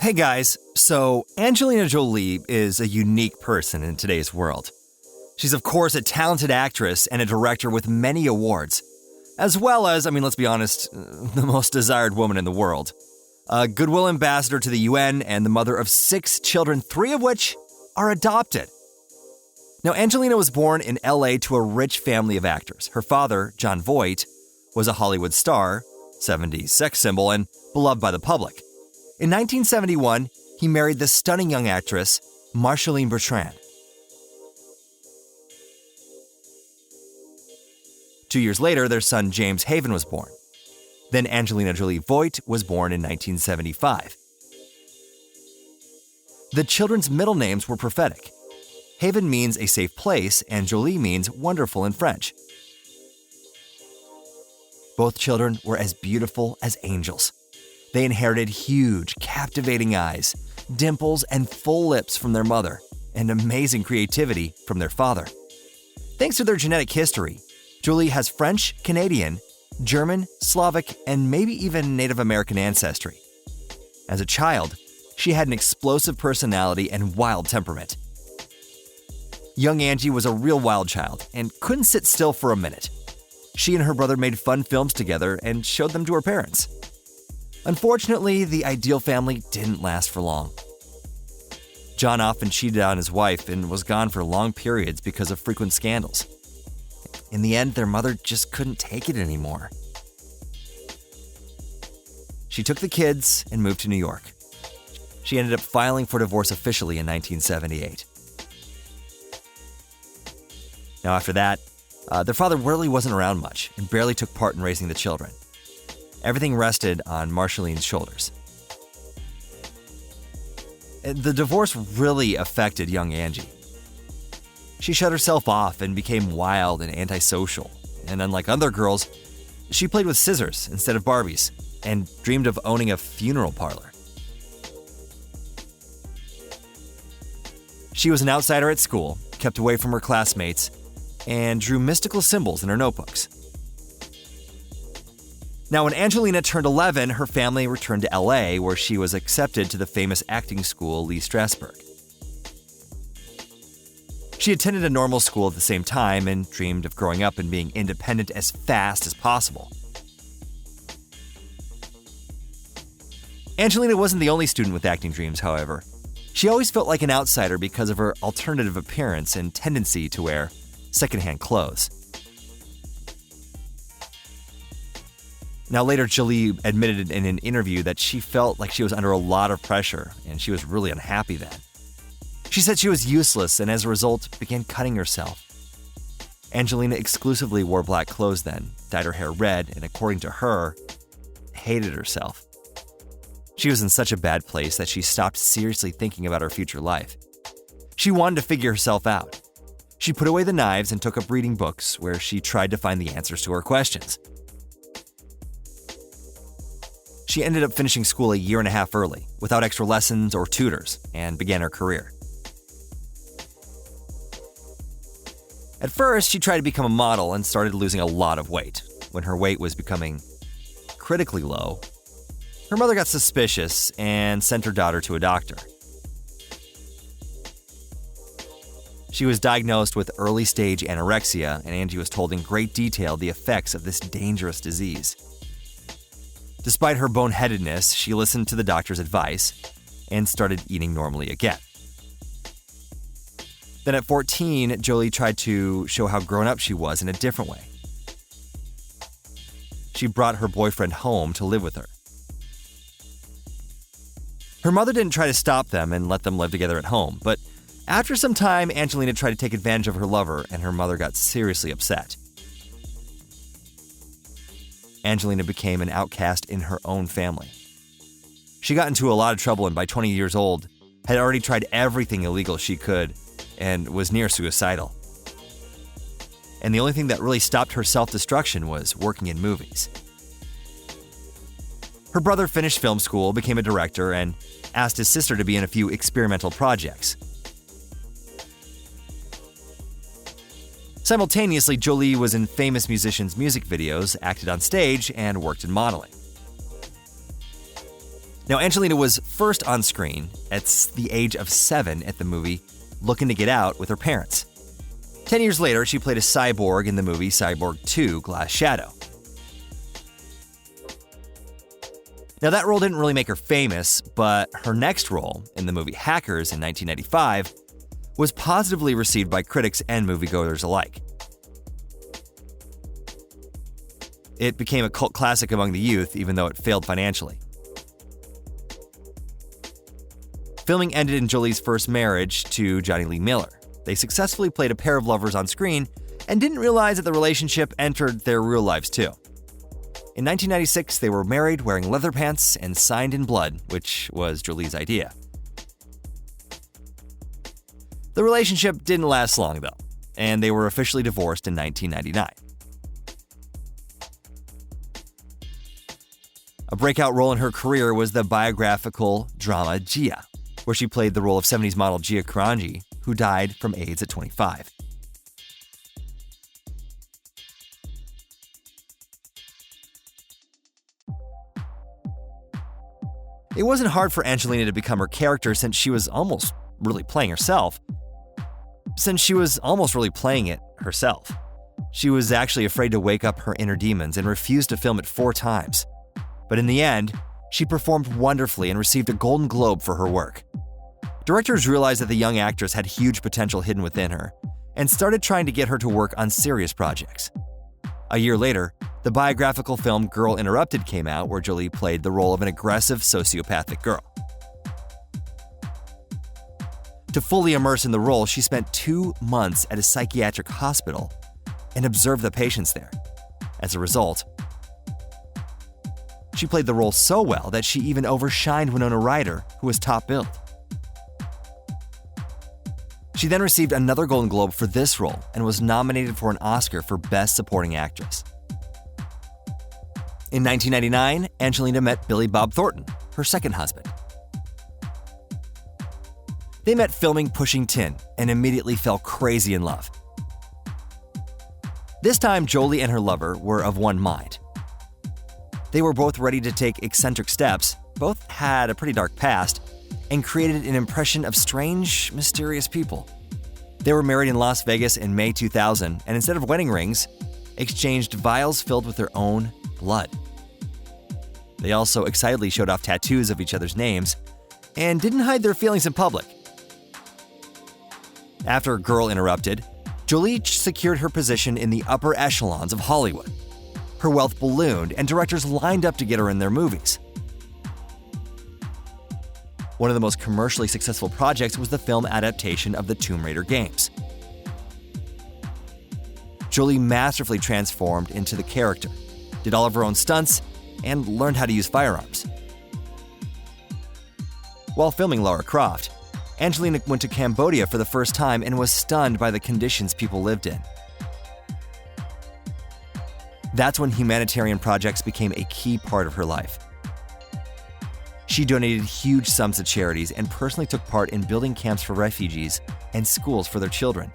Hey guys, so Angelina Jolie is a unique person in today's world. She's of course a talented actress and a director with many awards, as well as, let's be honest, the most desired woman in the world. A Goodwill Ambassador to the UN and the mother of 6 children, 3 of which are adopted. Now, Angelina was born in LA to a rich family of actors. Her father, Jon Voight, was a Hollywood star, 70s sex symbol, and beloved by the public. In 1971, he married the stunning young actress, Marceline Bertrand. 2 years later, their son James Haven was born. Then Angelina Jolie Voight was born in 1975. The children's middle names were prophetic. Haven means a safe place, and Jolie means wonderful in French. Both children were as beautiful as angels. They inherited huge, captivating eyes, dimples, and full lips from their mother, and amazing creativity from their father. Thanks to their genetic history, Jolie has French, Canadian, German, Slavic, and maybe even Native American ancestry. As a child, she had an explosive personality and wild temperament. Young Angie was a real wild child and couldn't sit still for a minute. She and her brother made fun films together and showed them to her parents. Unfortunately, the ideal family didn't last for long. John often cheated on his wife and was gone for long periods because of frequent scandals. In the end, their mother just couldn't take it anymore. She took the kids and moved to New York. She ended up filing for divorce officially in 1978. Now after that, their father really wasn't around much and barely took part in raising the children. Everything rested on Marceline's shoulders. The divorce really affected young Angie. She shut herself off and became wild and antisocial, and unlike other girls, she played with scissors instead of Barbies and dreamed of owning a funeral parlor. She was an outsider at school, kept away from her classmates, and drew mystical symbols in her notebooks. Now, when Angelina turned 11, her family returned to LA, where she was accepted to the famous acting school Lee Strasberg. She attended a normal school at the same time and dreamed of growing up and being independent as fast as possible. Angelina wasn't the only student with acting dreams, however. She always felt like an outsider because of her alternative appearance and tendency to wear secondhand clothes. Now later, Jolie admitted in an interview that she felt like she was under a lot of pressure and she was really unhappy then. She said she was useless and as a result began cutting herself. Angelina exclusively wore black clothes then, dyed her hair red, and according to her, hated herself. She was in such a bad place that she stopped seriously thinking about her future life. She wanted to figure herself out. She put away the knives and took up reading books where she tried to find the answers to her questions. She ended up finishing school a year and a half early, without extra lessons or tutors, and began her career. At first, she tried to become a model and started losing a lot of weight. When her weight was becoming critically low, her mother got suspicious and sent her daughter to a doctor. She was diagnosed with early-stage anorexia, and Angie was told in great detail the effects of this dangerous disease. Despite her boneheadedness, she listened to the doctor's advice and started eating normally again. Then at 14, Jolie tried to show how grown up she was in a different way. She brought her boyfriend home to live with her. Her mother didn't try to stop them and let them live together at home, but after some time, Angelina tried to take advantage of her lover, and her mother got seriously upset. Angelina became an outcast in her own family. She got into a lot of trouble and by 20 years old, had already tried everything illegal she could and was near suicidal. And the only thing that really stopped her self-destruction was working in movies. Her brother finished film school, became a director, and asked his sister to be in a few experimental projects. Simultaneously, Jolie was in famous musicians' music videos, acted on stage, and worked in modeling. Now, Angelina was first on screen at the age of 7 at the movie Looking to Get Out with her parents. 10 years later, she played a cyborg in the movie Cyborg 2: Glass Shadow. Now, that role didn't really make her famous, but her next role in the movie Hackers in 1995 was positively received by critics and moviegoers alike. It became a cult classic among the youth, even though it failed financially. Filming ended in Jolie's first marriage to Johnny Lee Miller. They successfully played a pair of lovers on screen and didn't realize that the relationship entered their real lives too. In 1996, they were married wearing leather pants and signed in blood, which was Jolie's idea. The relationship didn't last long though, and they were officially divorced in 1999. A breakout role in her career was the biographical drama Gia, where she played the role of 70s model Gia Karanji, who died from AIDS at 25. It wasn't hard for Angelina to become her character since she was almost really playing herself. She was actually afraid to wake up her inner demons and refused to film it 4 times. But in the end, she performed wonderfully and received a Golden Globe for her work. Directors realized that the young actress had huge potential hidden within her and started trying to get her to work on serious projects. A year later, the biographical film Girl Interrupted came out, where Jolie played the role of an aggressive sociopathic girl. To fully immerse in the role, she spent 2 months at a psychiatric hospital and observed the patients there. As a result, she played the role so well that she even overshined Winona Ryder, who was top billed. She then received another Golden Globe for this role and was nominated for an Oscar for Best Supporting Actress. In 1999, Angelina met Billy Bob Thornton, her second husband. They met filming Pushing Tin and immediately fell crazy in love. This time, Jolie and her lover were of one mind. They were both ready to take eccentric steps, both had a pretty dark past, and created an impression of strange, mysterious people. They were married in Las Vegas in May 2000, and instead of wedding rings, exchanged vials filled with their own blood. They also excitedly showed off tattoos of each other's names and didn't hide their feelings in public. After Girl Interrupted, Jolie secured her position in the upper echelons of Hollywood. Her wealth ballooned, and directors lined up to get her in their movies. One of the most commercially successful projects was the film adaptation of the Tomb Raider games. Jolie masterfully transformed into the character, did all of her own stunts, and learned how to use firearms. While filming Lara Croft, Angelina went to Cambodia for the first time and was stunned by the conditions people lived in. That's when humanitarian projects became a key part of her life. She donated huge sums to charities and personally took part in building camps for refugees and schools for their children.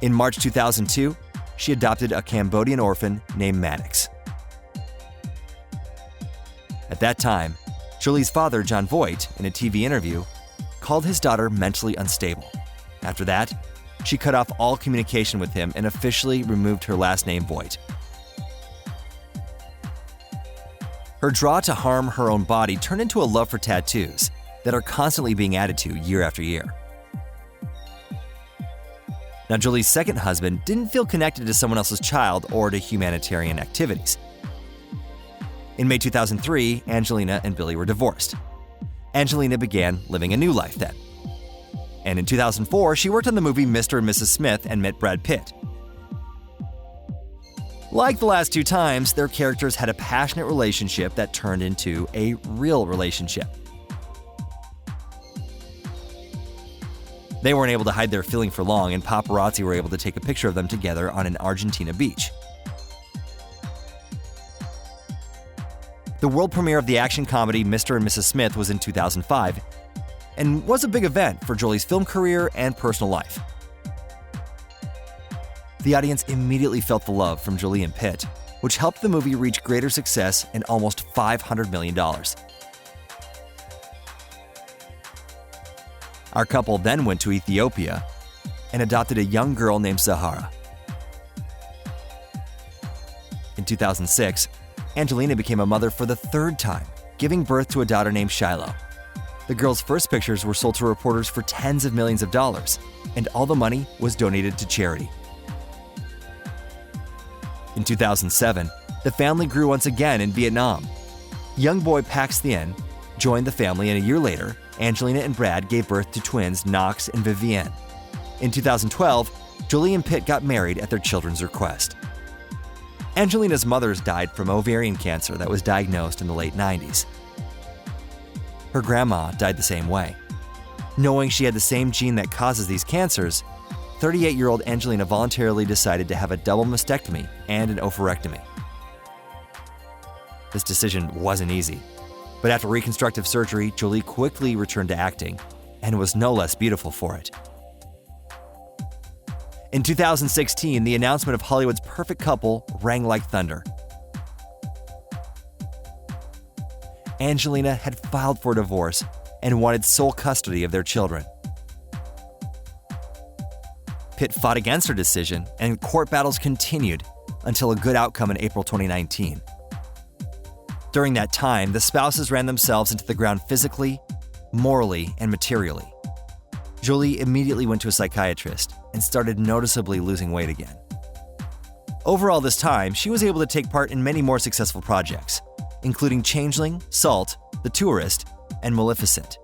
In March 2002, she adopted a Cambodian orphan named Maddox. At that time, Jolie's father, John Voight, in a TV interview, called his daughter mentally unstable. After that, she cut off all communication with him and officially removed her last name, Voight. Her draw to harm her own body turned into a love for tattoos that are constantly being added to year after year. Now, Jolie's second husband didn't feel connected to someone else's child or to humanitarian activities. In May 2003, Angelina and Billy were divorced. Angelina began living a new life then. And in 2004, she worked on the movie Mr. and Mrs. Smith and met Brad Pitt. Like the last 2 times, their characters had a passionate relationship that turned into a real relationship. They weren't able to hide their feeling for long, and paparazzi were able to take a picture of them together on an Argentina beach. The world premiere of the action comedy Mr. and Mrs. Smith was in 2005 and was a big event for Jolie's film career and personal life. The audience immediately felt the love from Jolie and Pitt, which helped the movie reach greater success and almost $500 million. Our couple then went to Ethiopia and adopted a young girl named Zahara. In 2006, Angelina became a mother for the third time, giving birth to a daughter named Shiloh. The girl's first pictures were sold to reporters for tens of millions of dollars, and all the money was donated to charity. In 2007, the family grew once again in Vietnam. Young boy Pax Thien joined the family, and a year later, Angelina and Brad gave birth to twins Knox and Vivienne. In 2012, Jolie and Pitt got married at their children's request. Angelina's mothers died from ovarian cancer that was diagnosed in the late 90s. Her grandma died the same way. Knowing she had the same gene that causes these cancers, 38-year-old Angelina voluntarily decided to have a double mastectomy and an oophorectomy. This decision wasn't easy, but after reconstructive surgery, Jolie quickly returned to acting and was no less beautiful for it. In 2016, the announcement of Hollywood's perfect couple rang like thunder. Angelina had filed for divorce and wanted sole custody of their children. Pitt fought against her decision, and court battles continued until a good outcome in April 2019. During that time, the spouses ran themselves into the ground physically, morally, and materially. Jolie immediately went to a psychiatrist and started noticeably losing weight again. Overall this time, she was able to take part in many more successful projects, including Changeling, Salt, The Tourist, and Maleficent.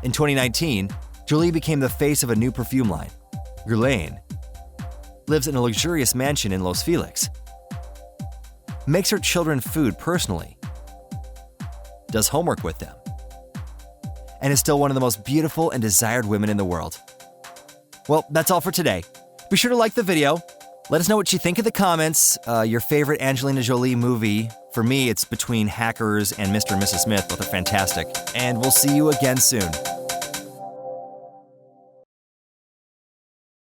In 2019, Jolie became the face of a new perfume line. Guerlain lives in a luxurious mansion in Los Feliz, makes her children food personally, does homework with them, and is still one of the most beautiful and desired women in the world. Well, that's all for today. Be sure to like the video. Let us know what you think in the comments. Your favorite Angelina Jolie movie. For me, it's between Hackers and Mr. and Mrs. Smith. Both are fantastic. And we'll see you again soon.